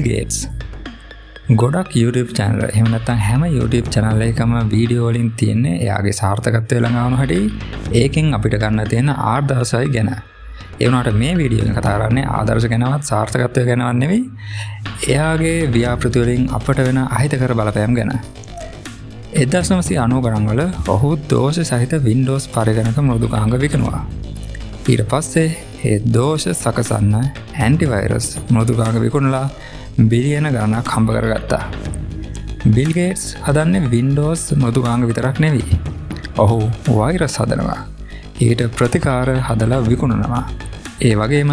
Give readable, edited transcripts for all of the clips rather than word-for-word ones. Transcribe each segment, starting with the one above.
Gates ගොඩක් YouTube channel එහෙම නැත්නම් හැම YouTube channel එකකම වීඩියෝ වලින් තියෙන්නේ එයාගේ සාර්ථකත්වය ළඟාවන හැටි ඒකෙන් අපිට ගන්න තියෙන ආදර්ශය ගැන. ඒ වුණාට මේ වීඩියෝ එක කතා කරන්නේ ආදර්ශ ගැනවත් සාර්ථකත්වය ගැනවත් නෙවෙයි එයාගේ ව්‍යාපෘති වලින් අපට වෙන අහිතකර බලපෑම් ගැන. 1990 ගණන් වල ඔහු දෝෂ සහිත Windows පරිගණක මෘදුකාංග විකිණුවා. ඊට පස්සේ ඒ දෝෂ සකසන්න ඇන්ටිවයිරස් මෘදුකාංග විකුණලා බිලියන ගණනක් හම්බ කරගත්තා. බිල් ගේට්ස් හදන්නේ Windows මෘදුකාංග විතරක් නෙවෙයි. ඔහු වෛරස් හදනවා. ඊට ප්‍රතිකාර හදලා විකුණනවා. ඒ වගේම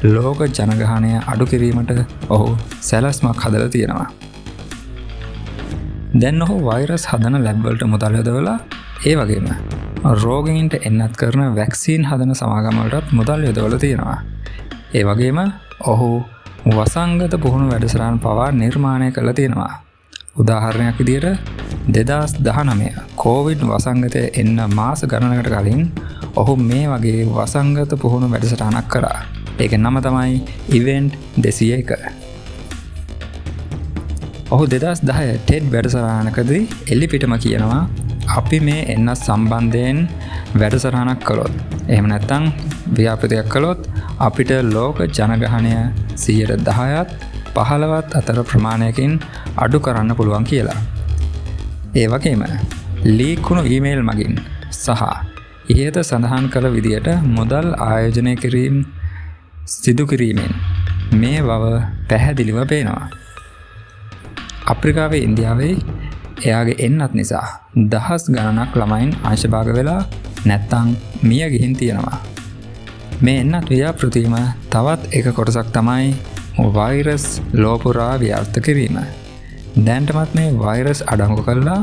ලෝක ජනගහනය අඩු කිරීමට ඔහු සැලැස්මක් හදලා තියෙනවා. දැන් ඔහු වෛරස් හදන ලැබ් වලට මුදල් යොදවලා ඒ වගේම රෝගීන්ට එන්නත් කරන වැක්සීන් හදන සමාගම් වලටත් මුදල් යොදවලා තියෙනවා. ඒ වගේම ඔහු වසංගත පුහුණු වැඩසටහන් පවා නිර්මාණය කළා තියෙනවා. උදාහරණයක් විදිහට 2019 කොවිඩ් වසංගතය එන්න මාස ගණනකට කලින් ඔහු මේ වගේ වසංගත පුහුණු වැඩසටහනක් කරා. ඒකේ නම තමයි ඉවෙන්ට් 201. ඔහු 2010 ටෙඩ් වැඩසටහනකදී එලිපිටම කියනවා අපි මේ එන්න සම්බන්ධයෙන් වැඩසටහනක් කළොත් එහෙම නැත්නම් ව්‍යාපෘතියක් කළොත් අපිට ලෝක ජනගහනය 10%ත් 15ත් අතර ප්‍රමාණයකින් අඩු කරන්න පුළුවන් කියලා. ඒ වගේම ලීක් වුණු ඊමේල් මගින් සහ ඉහත සඳහන් කළ විදියට මුදල් ආයෝජනය කිරීම සිදු කිරීමෙන් මේ බව පැහැදිලිව පේනවා. අප්‍රිකාවේ ඉන්දියාවේ එයාගේ එන්නත් නිසා දහස් ගණනක් ළමයින් අංශභාග වෙලා නැත්තම් මිය ගිහින් තියෙනවා. මේ එන්නත් ව්‍යාපෘතිම තවත් එක කොටසක් තමයි වෛරස් ලෝපුරා ව්‍යාප්ත කිරීම. දැන්ටමත් මේ වෛරස් අඩංගු කරලා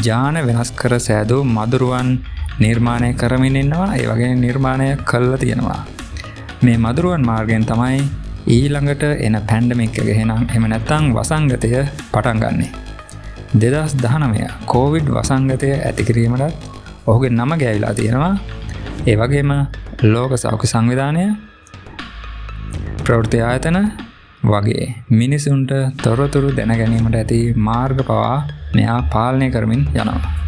ජාන වෙනස් කර සෑදූ මදුරුවන් නිර්මාණය කරමින් ඉන්නවා. ඒ වගේ නිර්මාණය කළා තියෙනවා. මේ මදුරුවන් මාර්ගයෙන් තමයි ඊළඟට එන පැන්ඩමික් එක එහෙම නැත්නම් වසංගතය පටන් ගන්නෙ. 2019 කොවිඩ් වසංගතය ඇති කිරීමටත් ඔහුගේ නම ගෑවිලා තියෙනවා. ඒ වගේම ලෝක සෞඛ්‍ය සංවිධානය ප්‍රවෘත්ති ආයතන වගේ මිනිසුන්ට තොරතුරු දැන ගැනීමට ඇති මාර්ග පවා මෙයා පාලනය කරමින් යනවා.